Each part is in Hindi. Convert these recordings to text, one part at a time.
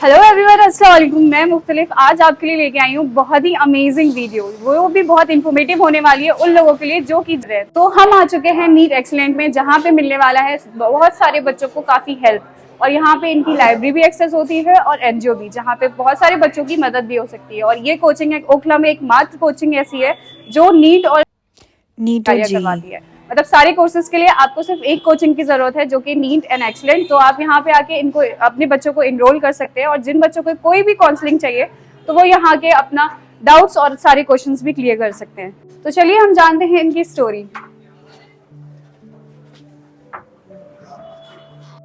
हेलो एवरीवन, अस्सलाम वालेकुम। मैं मुख्तलिफ आज आपके लिए लेके आई हूँ बहुत ही अमेजिंग वीडियो। वो भी बहुत इंफॉर्मेटिव होने वाली है उन लोगों के लिए जो कि तो हम आ चुके हैं नीट एक्सीलेंट में, जहाँ पे मिलने वाला है बहुत सारे बच्चों को काफ़ी हेल्प। और यहाँ पे इनकी लाइब्रेरी भी एक्सेस होती है और एनजीओ भी, जहाँ पे बहुत सारे बच्चों की मदद भी हो सकती है। और ये कोचिंग है ओखला में एकमात्र कोचिंग ऐसी है जो नीट और करवाती है। मतलब सारे कोर्सेज के लिए आपको सिर्फ एक कोचिंग की जरूरत है जो कि नीट एंड एक्सीलेंट। तो आप यहाँ पे आके इनको अपने बच्चों को इनरोल कर सकते हैं। और जिन बच्चों को कोई भी काउंसलिंग चाहिए तो वो यहाँ के अपना डाउट्स और सारे क्वेश्चंस भी क्लियर कर सकते हैं। तो चलिए हम जानते हैं इनकी स्टोरी।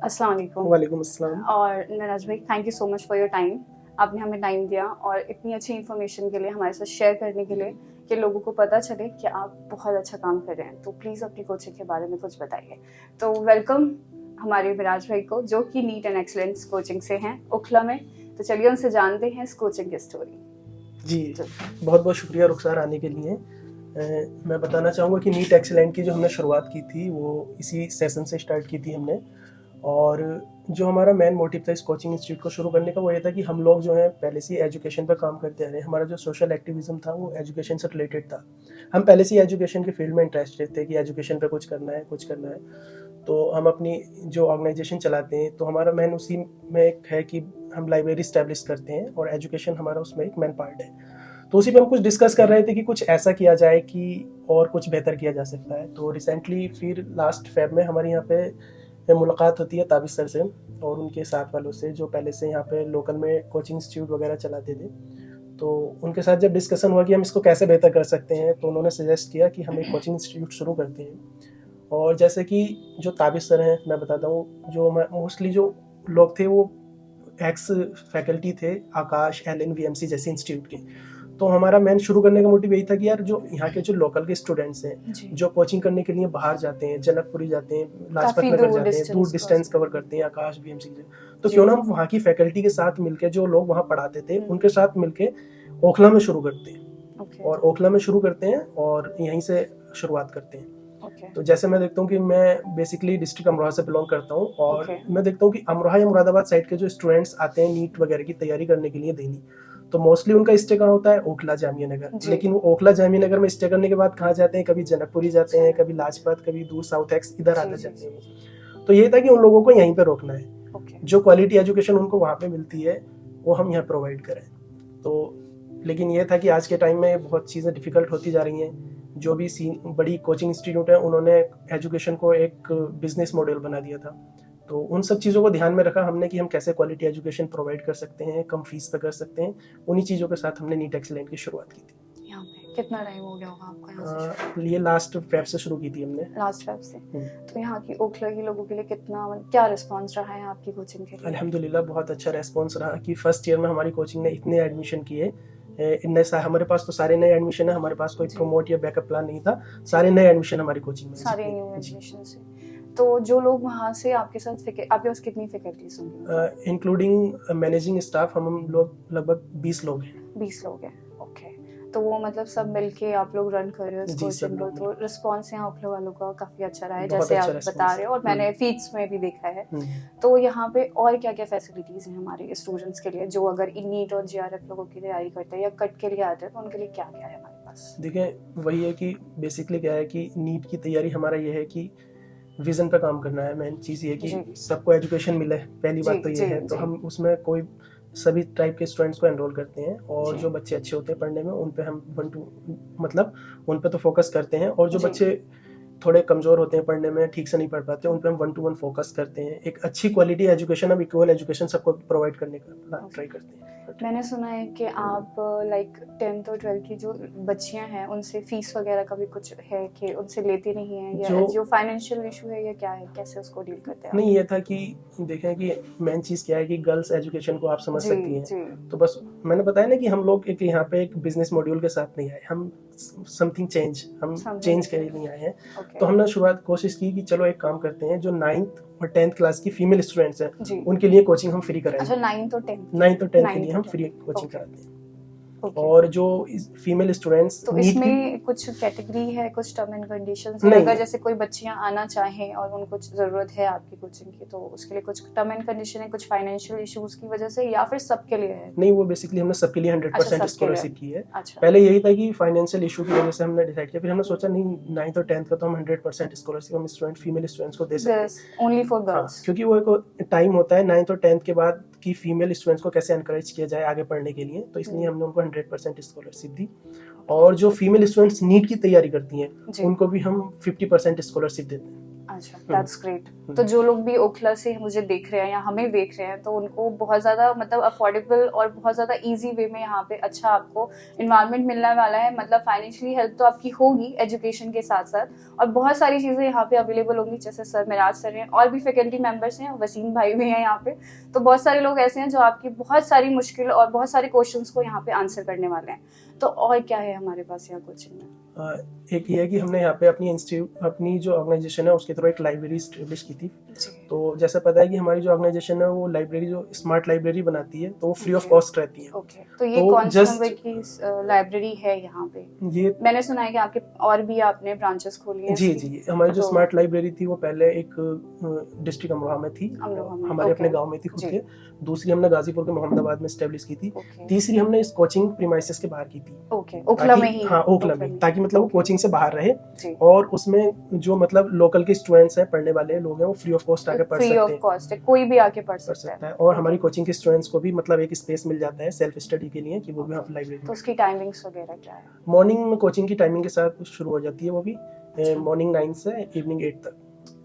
अस्सलाम वालेकुम। वालेकुम अस्सलाम। और नराज भाई, thank you so much for your time. आपने हमें टाइम दिया और इतनी अच्छी इन्फॉर्मेशन के लिए, हमारे साथ शेयर करने के लिए, कि लोगों को पता चले कि आप बहुत अच्छा काम कर रहे हैं। तो प्लीज़ अपनी कोचिंग के बारे में कुछ बताइए। तो वेलकम हमारे विराज भाई को, जो कि नीट एंड एक्सीलेंस कोचिंग से हैं ओखला में। तो चलिए उनसे जानते हैं इस कोचिंग की स्टोरी। जी, बहुत बहुत शुक्रिया रुखसार आने के लिए। मैं बताना चाहूँगा कि नीट एक्सीलेंट की जो हमने शुरुआत की थी वो इसी सेशन से स्टार्ट की थी हमने। और जो हमारा मेन मोटिव था इस कोचिंग इंस्टीट्यूट को शुरू करने का वो ये था कि हम लोग जो हैं पहले से एजुकेशन पर काम करते आ रहे हैं। हमारा जो सोशल एक्टिविज्म था वो एजुकेशन से रिलेटेड था। हम पहले से एजुकेशन के फील्ड में इंटरेस्टेड थे कि एजुकेशन पे कुछ करना है। तो हम अपनी जो ऑर्गेनाइजेशन चलाते हैं तो हमारा मेन उसी में एक है कि हम लाइब्रेरी इस्टेब्लिश करते हैं और एजुकेशन हमारा उसमें एक मेन पार्ट है। तो उसी पे हम कुछ डिस्कस कर रहे थे कि कुछ ऐसा किया जाए कि और कुछ बेहतर किया जा सकता है। तो रिसेंटली फिर लास्ट फेब में हमारे यहाँ पे मुलाकात होती है ताबिश सर से और उनके साथ वालों से जो पहले से यहाँ पे लोकल में कोचिंग इंस्टीट्यूट वगैरह चलाते थे। तो उनके साथ जब डिस्कशन हुआ कि हम इसको कैसे बेहतर कर सकते हैं तो उन्होंने सजेस्ट किया कि हम एक कोचिंग इंस्टीट्यूट शुरू करते हैं। और जैसे कि जो ताबिश सर हैं, मैं बताता हूँ, जो मोस्टली जो लोग थे वो एक्स फैकल्टी थे आकाश LNVMC जैसे इंस्टीट्यूट के। तो हमारा मेन शुरू करने का मोटिव यही था कि यार जो यहाँ के जो लोकल के स्टूडेंट्स हैं जो कोचिंग करने के लिए बाहर जाते हैं, जनकपुरी जाते हैं, लाजपत नगर जाते हैं, दूर डिस्टेंस कवर करते हैं आकाश BMC से, तो क्यों ना हम वहाँ की फैकल्टी के साथ मिलकर जो लोग वहाँ पढ़ाते थे उनके साथ मिलके ओखला में शुरू करते हैं। और ओखला में शुरू करते हैं और यहीं से शुरुआत करते हैं। तो जैसे मैं देखता हूँ कि मैं बेसिकली डिस्ट्रिक्ट अमरोहा से बिलोंग करता हूँ और मैं देखता हूँ कि अमरोहा या मुरादाबाद साइड के जो स्टूडेंट्स आते हैं नीट वगैरह की तैयारी करने के लिए दिल्ली, तो मोस्टली उनका स्टे कहाँ होता है? ओखला जामिया नगर। लेकिन वो ओखला जामिया नगर में स्टे करने के बाद कहाँ जाते हैं? कभी जनकपुरी जाते हैं, कभी लाजपत, कभी दूर साउथ एक्स, इधर आते जाते हैं। तो ये था कि उन लोगों को यहीं पे रोकना है। जो क्वालिटी एजुकेशन उनको वहाँ पे मिलती है वो हम यहाँ प्रोवाइड करें। तो लेकिन ये था कि आज के टाइम में बहुत चीज़ें डिफिकल्ट होती जा रही हैं। जो भी बड़ी कोचिंग इंस्टीट्यूट है उन्होंने एजुकेशन को एक बिजनेस मॉडल बना दिया था। तो उन सब चीज़ों को ध्यान में रखा हमने कि हम कैसे क्वालिटी एजुकेशन प्रोवाइड कर सकते हैं, कम फीस पे कर सकते हैं। उन्हीं चीज़ों के साथ हमने नीट एक्सीलेंट की शुरुआत की थी। यहाँ पे कितना टाइम हो गया होगा आपका यहाँ से? ये लास्ट फेब से शुरू की थी हमने। लास्ट फेब से। तो यहाँ की ओखला के लोगों के लिए कितना क्या रिस्पांस रहा है आपकी कोचिंग के लिए? अल्हम्दुलिल्लाह बहुत अच्छा रेस्पॉन्स रहा कि फर्स्ट ईयर में हमारी कोचिंग ने इतने एडमिशन किए। हमारे पास तो सारे नए एडमिशन है, हमारे पास कोई प्रमोट या बैकअप प्लान नहीं था। सारे नए एडमिशन हमारी कोचिंग में, सारे न्यू एडमिशन से। तो जो लोग वहाँ से आपके साथ आपके पास कितनी फैकल्टीज होंगी? इंक्लूडिंग मैनेजिंग स्टाफ हम लोग लगभग 20 लोग हैं। 20 लोग हैं, ओके। तो वो मतलब सब मिलके आप लोग रन कर रहे हो इस कोचिंग को। तो रिस्पांस यहाँ ओखला वालों का काफी अच्छा रहा है, जैसे आप बता रहे हो, और मैंने फीड्स में भी देखा है। तो यहाँ पे और क्या क्या फैसिलिटीज हैं हमारे स्टूडेंट्स के लिए जो अगर नीट और JRF लोगों की तैयारी करते हैं या कट के लिए आते हैं तो उनके लिए क्या क्या है हमारे पास? देखिए, वही है कि बेसिकली क्या है कि नीट की तैयारी हमारा ये है कि विजन पे काम करना है। मेन चीज़ ये कि सबको एजुकेशन मिले, पहली बात तो ये है। तो हम उसमें कोई सभी टाइप के स्टूडेंट्स को एनरोल करते हैं और जो बच्चे अच्छे होते हैं पढ़ने में उन पे हम मतलब उन पे तो फोकस करते हैं। और जो बच्चे थोड़े कमज़ोर होते हैं पढ़ने में, ठीक से नहीं पढ़ पाते, उन पे हम 1-to-1 फोकस करते हैं। एक अच्छी क्वालिटी एजुकेशन, हम इक्वल एजुकेशन सबको प्रोवाइड करने का ट्राई करते हैं। मैंने सुना है कि आप लाइक 10th और 12th की जो बच्चियां हैं उनसे फीस वगैरह का भी कुछ है कि उनसे लेते नहीं हैं, या जो फाइनेंशियल इशू है या क्या है, कैसे उसको डील करते हैं? नहीं, ये था कि देखें कि मेन चीज़ क्या है कि गर्ल्स एजुकेशन को आप समझ सकती हैं। तो बस मैंने बताया ना कि हम लोग एक यहाँ पे एक बिजनेस मॉड्यूल के साथ नहीं आए, हम समथिंग हम चेंज के लिए नहीं आए हैं। तो हमने शुरुआत कोशिश की कि चलो एक काम करते हैं, जो 9th और 10th क्लास की फीमेल स्टूडेंट्स हैं उनके लिए कोचिंग हम फ्री कराएंगे। अच्छा, 9th और 10th? 9th और 10th के लिए हम फ्री कोचिंग कराते हैं। Okay. और जो फीमेल स्टूडेंट्स तो इसमें कुछ कैटेगरी है, कुछ टर्म एंड कंडीशंस है? नहीं। अगर जैसे कोई बच्चियां आना चाहें और उनको जरूरत है आपकी कोचिंग की, तो उसके लिए कुछ टर्म एंड कंडीशन है, कुछ फाइनेंशियल इश्यूज की वजह से, या फिर सबके लिए है? नहीं, वो बेसिकली हमने सबके लिए 100% अच्छा, सबके स्कॉलरशिप लिए। की है। अच्छा, पहले यही था कि फाइनेंशियल इशू की वजह से हमने डिसाइड किया, फिर हमने सोचा नहीं 9th और 10th का तो हम 100% स्कॉलरशिप हम स्टूडेंट फीमेल स्टूडेंट्स को दे सकते हैं। ओनली फॉर हाँ, गर्ल्स। क्योंकि वो एक टाइम होता है 9th और 10th के बाद कि फीमेल स्टूडेंट्स को कैसे एनकरेज किया जाए आगे पढ़ने के लिए, तो इसलिए हमने उनको 100% स्कॉलरशिप दी। और जो फीमेल स्टूडेंट्स नीट की तैयारी करती हैं जी। उनको भी हम 50% स्कॉलरशिप देते हैं। अच्छा, दैट्स ग्रेट। तो जो लोग भी ओखला से मुझे देख रहे हैं या हमें देख रहे हैं, तो उनको बहुत ज़्यादा मतलब अफोर्डेबल और बहुत ज़्यादा इजी वे में यहाँ पे अच्छा आपको इन्वायरमेंट मिलने वाला है। मतलब फाइनेंशियली हेल्प तो आपकी होगी एजुकेशन के साथ साथ, और बहुत सारी चीज़ें यहाँ पे अवेलेबल होंगी, जैसे सर मिराज सर हैं और भी फैकल्टी मेंबर्स हैं, वसीम भाई भी हैं यहाँ पे। तो बहुत सारे लोग ऐसे हैं जो आपकी बहुत सारी मुश्किल और बहुत सारे क्वेश्चन को यहाँ पे आंसर करने वाले हैं। तो और क्या है हमारे पास यहाँ कोचिंग में? एक ये है कि हमने यहाँ पे अपनी जो ऑर्गेनाइजेशन है उसके थ्रू एक लाइब्रेरी स्टेब्लिश की थी। तो जैसे पता है कि हमारी जो ऑर्गेनाइजेशन है वो लाइब्रेरी जो स्मार्ट लाइब्रेरी बनाती है, तो वो फ्री ऑफ कॉस्ट रहती है। ओके, तो ये कौन से नंबर की लाइब्रेरी है यहाँ पे? ये मैंने सुना है कि आपके और भी आपने ब्रांचेस खोली हैं। जी जी, हमारी जो स्मार्ट लाइब्रेरी थी वो पहले एक डिस्ट्रिक्ट अमरोहा में थी, हमारे अपने गाँव में थी खुद के। दूसरी हमने गाजीपुर के मोहम्मदाबाद में स्टेब्लिश की थी। तीसरी हमने इस कोचिंग प्रीमाइसेस के बाहर की थी। ओखला में ही? हाँ, ओखला में, ताकि मतलब वो कोचिंग से बाहर रहे और उसमें जो मतलब लोकल के स्टूडेंट्स हैं, पढ़ने वाले लोग हैं, वो फ्री ऑफ कॉस्ट आके पढ़ सकते हैं। फ्री ऑफ कॉस्ट है, कोई भी आके पढ़ सकता है। और हमारी कोचिंग के स्टूडेंट्स को भी मतलब एक स्पेस मिल जाता है सेल्फ स्टडी के लिए कि वो भी वहाँ लाइब्रेरी। तो उसकी टाइमिंग्स वगैरह क्या है? मॉर्निंग में कोचिंग की टाइमिंग के साथ शुरू हो जाती है, वो भी मॉर्निंग 9 से इवनिंग 8 तक।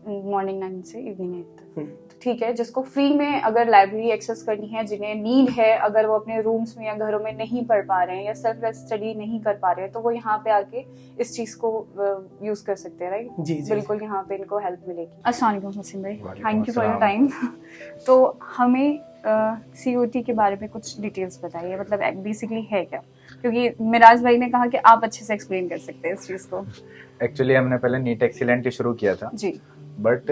मॉर्निंग 9 से इवनिंग 8 तक, ठीक है। जिसको फ्री में अगर लाइब्रेरी एक्सेस करनी है, जिन्हें नीड है, अगर वो अपने रूम्स में या घरों में नहीं पढ़ पा रहे हैं या सेल्फ स्टडी नहीं कर पा रहे हैं, तो वो यहाँ पे आके इस चीज को यूज कर सकते हैं, राइट? जी जी, बिल्कुल, यहाँ पे इनको हेल्प मिलेगी। अस्सलाम वालेकुम वसीम भाई, thank you for your time. तो हमें COT के बारे में कुछ डिटेल्स बताइए, मतलब बेसिकली है क्या? क्योंकि मिराज भाई ने कहा कि आप अच्छे से एक्सप्लेन कर सकते हैं इस चीज को। एक्चुअली हमने पहले नीट एक्सीलेंट ही शुरू किया था जी, बट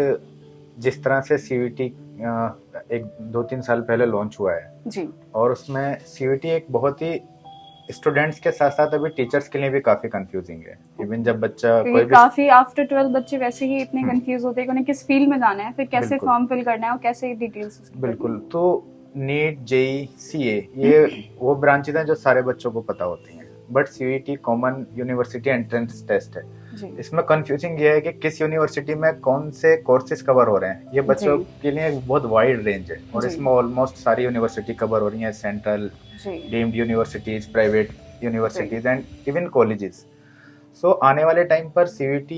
जिस तरह से CUET एक 2-3 साल पहले लॉन्च हुआ है जी, और उसमें CUET एक बहुत ही स्टूडेंट्स के साथ साथ अभी टीचर्स के लिए भी काफी कंफ्यूजिंग है। इवन जब बच्चा कोई भी काफी आफ्टर 12 बच्चे वैसे ही इतने कंफ्यूज होते हैं कि उन्हें किस फील्ड में जाना है, फिर कैसे फॉर्म फिल करना है और कैसे डिटेल्स। बिल्कुल, तो नीट, JEE, CA ये वो ब्रांचेस हैं जो सारे बच्चों को पता होती हैं, but CUET common university entrance test है। इसमें कंफ्यूजिंग ये है कि किस यूनिवर्सिटी में कौन से कोर्सेज कवर हो रहे हैं, ये बच्चों के लिए बहुत वाइड रेंज है, और इसमें ऑलमोस्ट सारी यूनिवर्सिटी कवर हो रही हैं, central, deemed universities, private universities and even colleges. So आने वाले टाइम पर CUET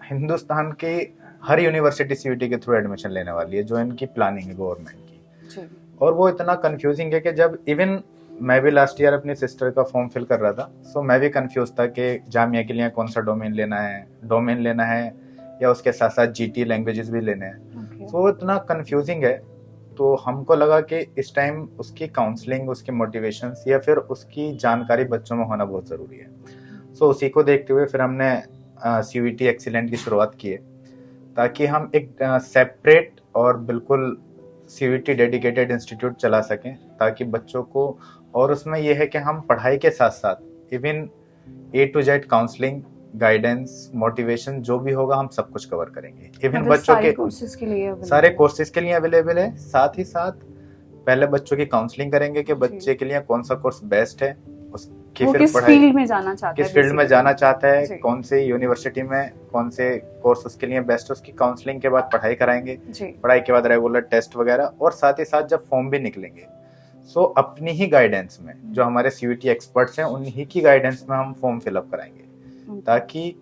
हिंदुस्तान के हर यूनिवर्सिटी CUET के थ्रू एडमिशन लेने वाली है, जो इनकी प्लानिंग है गवर्नमेंट की। और वो इतना कंफ्यूजिंग है कि जब इवन मैं भी लास्ट ईयर अपनी सिस्टर का फॉर्म फिल कर रहा था, सो मैं भी कंफ्यूज था कि जामिया के लिए कौन सा डोमेन लेना है या उसके साथ साथ GT लैंग्वेजेस भी लेने हैं। सो इतना कंफ्यूजिंग है, तो हमको लगा कि इस टाइम उसकी काउंसलिंग, उसकी मोटिवेशन या फिर उसकी जानकारी बच्चों में होना बहुत ज़रूरी है। सो उसी को देखते हुए फिर हमने CUET एक्सीलेंट की शुरुआत की है, ताकि हम एक सेपरेट और बिल्कुल CUET डेडिकेटेड इंस्टीट्यूट चला सकें, ताकि बच्चों को, और उसमें यह है कि हम पढ़ाई के साथ साथ even A to Z counselling, guidance, motivation जो भी होगा हम सब कुछ कवर करेंगे। इवन बच्चों के सारे कोर्सेज के लिए अवेलेबल है। साथ ही साथ पहले बच्चों की काउंसलिंग करेंगे कि बच्चे के लिए कौन सा कोर्स बेस्ट है, उसकी फिर किस फील्ड में जाना चाहता है, किस फील्ड में जाना चाहता है, कौन से यूनिवर्सिटी में कौन से कोर्स उसके लिए बेस्ट है, उसकी काउंसलिंग के बाद पढ़ाई कराएंगे, पढ़ाई के बाद रेगुलर टेस्ट वगैरह, और साथ ही साथ जब फॉर्म भी निकलेंगे, सो अपनी ही गाइडेंस में जो हमारे CUET एक्सपर्ट्स हैं उन्हीं की गाइडेंस में हम फॉर्म फिलअप कराएंगे, ताकि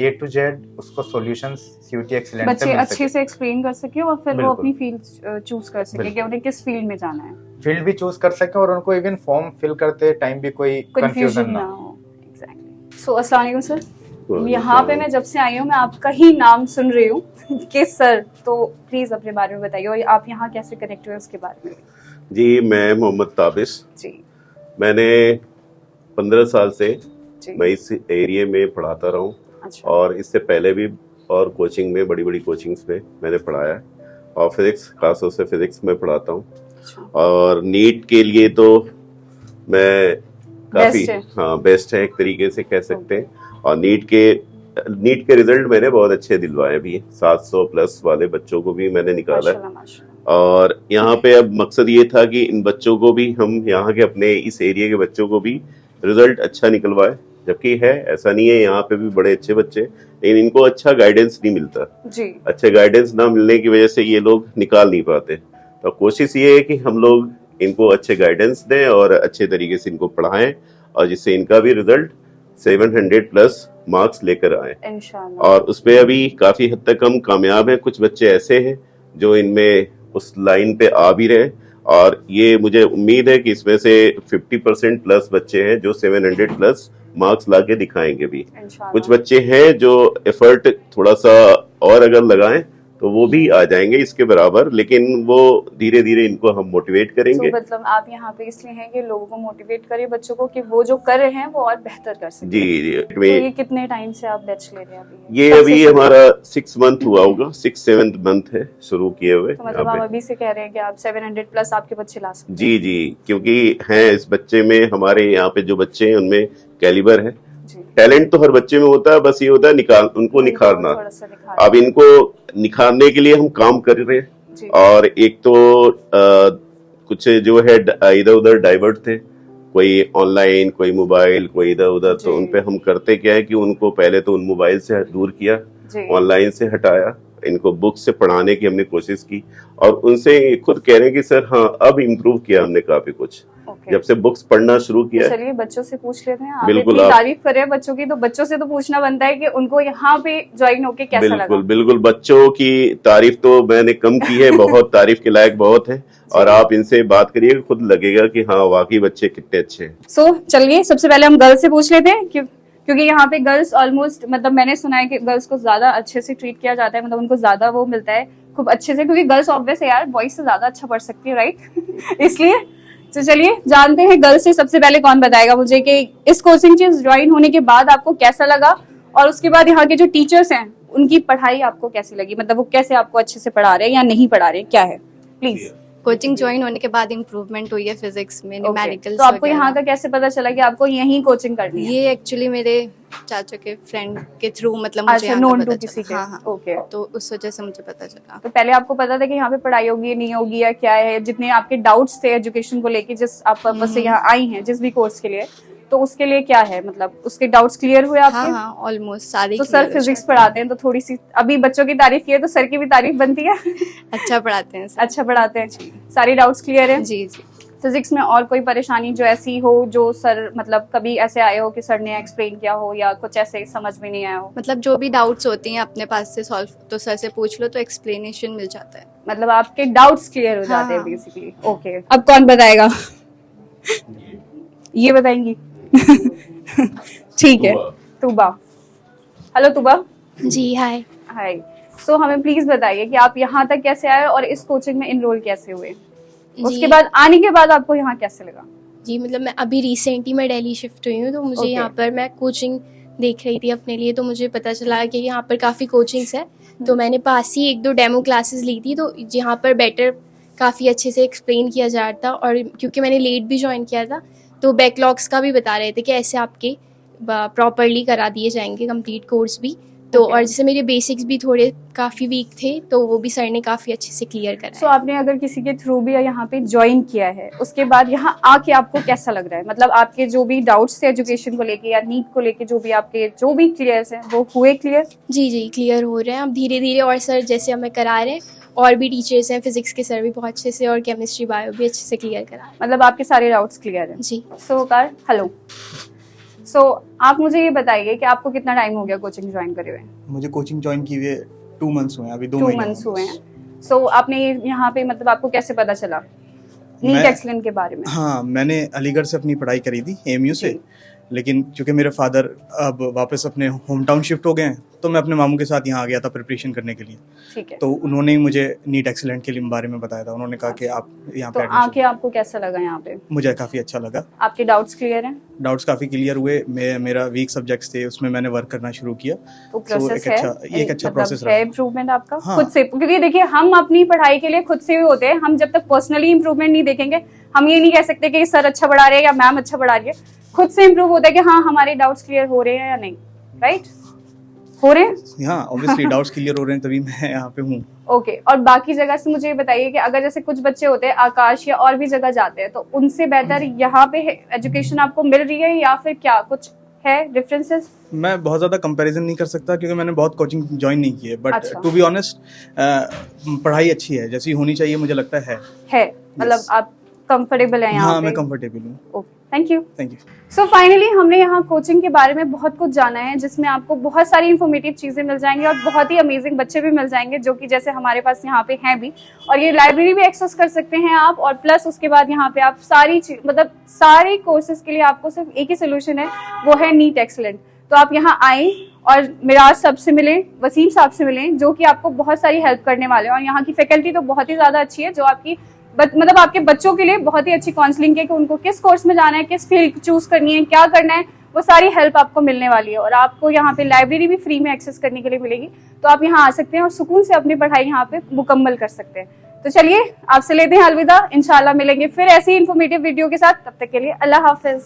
A to Z उसको सॉल्यूशंस CUET एक्सीलेंट से बच्चे अच्छे से एक्सप्लेन कर सके और फिर वो अपनी फील्ड चूज कर सके कि उन्हें किस फील्ड में जाना है, फील्ड भी चूज कर सके और उनको इवन फॉर्म फिल करते टाइम भी कोई कंफ्यूजन ना हो। एग्जैक्टली। सो अस्सलाम वालेकुम सर, यहाँ पे मैं जब से आई हूँ मैं आपका ही नाम सुन रही हूँ कि सर, तो प्लीज अपने बारे में बताइए और आप यहाँ कैसे कनेक्ट हुए उसके बारे में। जी, मैं मोहम्मद ताबिश जी, मैंने 15 साल से मैं इस एरिया में पढ़ाता रहा हूँ। अच्छा। और इससे पहले भी और कोचिंग में, बड़ी बड़ी कोचिंग्स में मैंने पढ़ाया है, और फिजिक्स, खासतौर से फिजिक्स में पढ़ाता हूँ। अच्छा। और नीट के लिए तो मैं काफी है। हाँ बेस्ट है एक तरीके से कह सकते हैं। और नीट के रिजल्ट मैंने बहुत अच्छे दिलवाए भी, 700 प्लस वाले बच्चों को भी मैंने निकाला है। माशाल्लाह, माशाल्लाह। और यहाँ पे अब मकसद ये था कि इन बच्चों को भी हम यहाँ के अपने इस एरिया के बच्चों को भी रिजल्ट अच्छा निकलवाए, जबकि है ऐसा नहीं है, यहाँ पे भी बड़े अच्छे बच्चे, लेकिन इनको अच्छा गाइडेंस नहीं मिलता जी। अच्छे गाइडेंस ना मिलने की वजह से ये लोग निकाल नहीं पाते। तो कोशिश ये है कि हम लोग इनको अच्छे गाइडेंस दें और अच्छे तरीके से इनको पढ़ाएं, और जिससे इनका भी रिजल्ट 700 प्लस मार्क्स लेकर आए। इंशाल्लाह। और उसपे अभी काफी हद तक हम कामयाब हैं। कुछ बच्चे ऐसे हैं जो इनमें उस लाइन पे आ भी रहे, और ये मुझे उम्मीद है कि इसमें से 50% प्लस बच्चे हैं जो 700 प्लस मार्क्स लाके दिखाएंगे भी। इंशाल्लाह। कुछ बच्चे हैं जो एफर्ट थोड़ा सा और अगर लगाएं तो वो भी आ जाएंगे इसके बराबर, लेकिन वो धीरे धीरे इनको हम मोटिवेट करेंगे। तो मतलब आप यहाँ पे इसलिए हैं कि लोगों को मोटिवेट करें बच्चों को कि वो जो कर रहे हैं वो और बेहतर कर सकें। जी तो ये कितने टाइम से आप बैच ले रहे हैं अभी? ये अभी हमारा 6 मंथ हुआ होगा, 6-7 मंथ है शुरू किए हुए। तो मतलब आप अभी से कह रहे हैं कि आप 700 प्लस आपके बच्चे ला सकते हैं? जी जी, क्योंकि हैं इस बच्चे में, हमारे यहाँ पे जो बच्चे हैं उनमें कैलिबर है। टैलेंट तो हर बच्चे में होता है, बस ये होता है उनको निखारना। अब इनको निखारने के लिए हम काम कर रहे हैं। और एक तो कुछ जो है इधर उधर डाइवर्ट थे, कोई ऑनलाइन, कोई मोबाइल, कोई इधर उधर, तो उन पे हम करते क्या है कि उनको पहले तो उन मोबाइल से दूर किया, ऑनलाइन से हटाया, इनको बुक से पढ़ाने की हमने कोशिश की, और उनसे खुद कह रहे हैं कि सर हाँ अब इम्प्रूव किया हमने काफी कुछ। जब से बुक्स पढ़ना शुरू किया। तो चलिए बच्चों से पूछ लेते हैं। आप बिल्कुल, इतनी तारीफ कर रहे हैं बच्चों की, तो बच्चों से तो पूछना बनता है कि उनको यहाँ पे ज्वाइन होके कैसा लगा? बिल्कुल बिल्कुल, बच्चों की तारीफ तो मैंने कम की है, बहुत तारीफ के लायक बहुत है, और आप इनसे बात करिए खुद लगेगा कि हाँ वाकई बच्चे कितने अच्छे हैं। सो चलिए सबसे पहले हम गर्ल्स से पूछ लेते हैं, क्योंकि यहाँ पे गर्ल्स ऑलमोस्ट, मतलब मैंने सुना है कि गर्ल्स को ज्यादा अच्छे से ट्रीट किया जाता है, मतलब उनको ज्यादा वो मिलता है खूब अच्छे से, क्योंकि गर्ल्स ऑब्वियस है यार, बॉयज से ज्यादा अच्छा पढ़ सकती है, राइट? इसलिए तो चलिए जानते हैं गर्ल्स से। सबसे पहले कौन बताएगा मुझे कि इस कोचिंग से ज्वाइन होने के बाद आपको कैसा लगा, और उसके बाद यहाँ के जो टीचर्स हैं उनकी पढ़ाई आपको कैसी लगी, मतलब वो कैसे आपको अच्छे से पढ़ा रहे हैं या नहीं पढ़ा रहे, क्या है? प्लीज। कोचिंग ज्वाइन होने के बाद इम्प्रूवमेंट हुई है फिजिक्स में, न्यूमेरिकल्स। तो आपको यहाँ का कैसे पता चला कि आपको यहीं कोचिंग करनी है? ये एक्चुअली मेरे चाचा के फ्रेंड के थ्रू, मतलब मुझे अच्छा, नोन टू किसी के? हाँ, ओके। तो उस वजह से मुझे पता चला। तो पहले आपको पता था कि यहाँ पे पढ़ाई होगी नहीं होगी या क्या है? जितने आपके डाउट्स थे एजुकेशन को लेके, जिस आप पर्पस से यहाँ आई हैं जिस भी कोर्स के लिए, तो उसके लिए क्या है, मतलब उसके डाउट्स क्लियर हुए आपके? हाँ, ऑलमोस्ट सारे। तो सर फिजिक्स पढ़ाते हैं, तो थोड़ी सी अभी बच्चों की तारीफ की है तो सर की भी तारीफ बनती है। अच्छा पढ़ाते हैं सर। अच्छा पढ़ाते हैं, सारी डाउट्स क्लियर है? जी जी। फिजिक्स में और कोई परेशानी जो ऐसी हो, जो सर मतलब कभी ऐसे आए हो कि सर ने एक्सप्लेन किया हो, या कुछ ऐसे समझ में नहीं आया हो? मतलब जो भी डाउट्स होती हैं अपने पास से सॉल्व, तो सर से पूछ लो तो एक्सप्लेनेशन मिल जाता है, मतलब आपके डाउट्स क्लियर हो जाते हैं हाँ। बेसिकली। ओके, अब कौन बताएगा? ये बताएंगी? ठीक है, तुबा। हेलो तुबा। जी हाय। हाय। सो हमें प्लीज बताइए कि आप यहाँ तक कैसे आए और इस कोचिंग में इनरोल कैसे हुए, उसके बाद आने के बाद आपको यहाँ कैसे लगा? जी मतलब मैं अभी रिसेंटली मैं दिल्ली शिफ्ट हुई हूँ, तो मुझे यहाँ पर मैं कोचिंग देख रही थी अपने लिए, तो मुझे पता चला कि यहाँ पर काफ़ी कोचिंग्स है, तो मैंने पास ही 1-2 डेमो क्लासेस ली थी, तो यहाँ पर बेटर काफ़ी अच्छे से एक्सप्लेन किया जा रहा था, और क्योंकि मैंने लेट भी ज्वाइन किया था तो बैकलॉग्स का भी बता रहे थे कि ऐसे आपके प्रॉपरली करा दिए जाएंगे कंप्लीट कोर्स भी, तो और जैसे मेरे बेसिक्स भी थोड़े काफ़ी वीक थे, तो वो भी सर ने काफ़ी अच्छे से क्लियर करा। सो आपने अगर किसी के थ्रू भी यहाँ पे ज्वाइन किया है, उसके बाद यहाँ आके आपको कैसा लग रहा है? मतलब आपके जो भी डाउट्स थे एजुकेशन को लेके या नीट को लेके, जो भी आपके जो भी क्लियर हैं वो हुए क्लियर? जी जी क्लियर हो रहे हैं अब धीरे धीरे, और सर जैसे हमें करा रहे हैं, और भी टीचर्स हैं, फिजिक्स के सर भी बहुत अच्छे से, और केमिस्ट्री बायो भी अच्छे से क्लियर करा रहे हैं। मतलब आपके सारे डाउट्स क्लियर हैं? जी। So car hello. सो आप मुझे ये बताइए कि आपको कितना टाइम हो गया कोचिंग ज्वाइन करे हुए? मुझे कोचिंग ज्वाइन की हुए 2 मंथ्स हुए हैं, अभी 2 2 महीने मंथ्स हुए हैं। सो आपने यहाँ पे मतलब आपको कैसे पता चला नीट एक्सीलेंट के बारे में? हाँ, मैंने अलीगढ़ से अपनी पढ़ाई करी थी एएमयू से, लेकिन क्योंकि मेरे फादर अब वापस अपने होम टाउन शिफ्ट हो गए हैं, तो मैं अपने मामू के साथ यहाँ आ गया था प्रिपरेशन करने के लिए। ठीक है। तो उन्होंने ही मुझे नीट एक्सीलेंट के लिए बारे में बताया था, उन्होंने कहा कि आप यहाँ तो पे आके आपको कैसा लगा यहाँ पे? मुझे काफ़ी अच्छा लगा। आपके डाउट्स क्लियर हैं? डाउट्स काफ़ी क्लियर हुए, मेरा वीक सब्जेक्ट्स थे उसमें मैंने वर्क करना शुरू किया। तो प्रोसेस है, एक अच्छा प्रोसेस है इम्प्रूवमेंट आपका हाँ। खुद से, क्योंकि देखिए हम अपनी पढ़ाई के लिए खुद से ही होते हैं, हम जब तक पर्सनली इम्प्रूवमेंट नहीं देखेंगे हम ये नहीं कह सकते कि सर अच्छा पढ़ा रहे हैं या मैम अच्छा पढ़ा रही है। खुद से इम्प्रूव होता है कि हाँ हमारे डाउट्स क्लियर हो रहे हैं या नहीं, राइट? हो रहे हैं। हाँ ऑब्वियसली डाउट्स क्लियर हो रहे हैं तभी मैं यहाँ पे हूँ। ओके और बाकी जगह से मुझे ये बताइए कि अगर जैसे कुछ बच्चे होते हैं आकाश या और भी जगह जाते हैं तो उनसे बेहतर यहाँ पे एजुकेशन आपको मिल रही है या फिर क्या कुछ है डिफरेंसेस? मैं बहुत ज़्यादा कंपैरिजन नहीं कर सकता क्योंकि मैंने बहुत कोचिंग ज्वाइन नहीं की है, बट अच्छा। टू बी ऑनेस्ट पढ़ाई अच्छी है, जैसी होनी चाहिए मुझे लगता है। मतलब Yes. आप कंफर्टेबल हैं यहाँ हाँ पे? मैं कंफर्टेबल हूँ। Okay, thank you. Thank you. So finally हमने यहाँ कोचिंग के बारे में बहुत कुछ जाना है जिसमें आपको बहुत सारी इन्फॉर्मेटिव चीज़ें मिल जाएंगी और बहुत ही अमेजिंग बच्चे भी मिल जाएंगे जो कि जैसे हमारे पास यहाँ पे हैं भी, और ये लाइब्रेरी भी एक्सेस कर सकते हैं आप, और प्लस उसके बाद यहाँ पे आप मतलब सारे कोर्सेज के लिए आपको सिर्फ एक ही सोल्यूशन है, वो है नीट एक्सीलेंट। तो आप यहाँ आए और मिराज साहब से मिलें, वसीम साहब से मिलें, जो कि आपको बहुत सारी हेल्प करने वाले हैं। और यहाँ की फैकल्टी तो बहुत ही ज़्यादा अच्छी है जो आपकी मतलब आपके बच्चों के लिए बहुत ही अच्छी काउंसलिंग है कि उनको किस कोर्स में जाना है, किस फील्ड चूज करनी है, क्या करना है, वो सारी हेल्प आपको मिलने वाली है। और आपको यहाँ पे लाइब्रेरी भी फ्री में एक्सेस करने के लिए मिलेगी, तो आप यहाँ आ सकते हैं और सुकून से अपनी पढ़ाई यहाँ पे मुकम्मल कर सकते हैं। तो चलिए आपसे लेते हैं अलविदा, इंशाल्लाह मिलेंगे फिर ऐसी इन्फॉर्मेटिव वीडियो के साथ, तब तक के लिए अल्लाह हाफिज।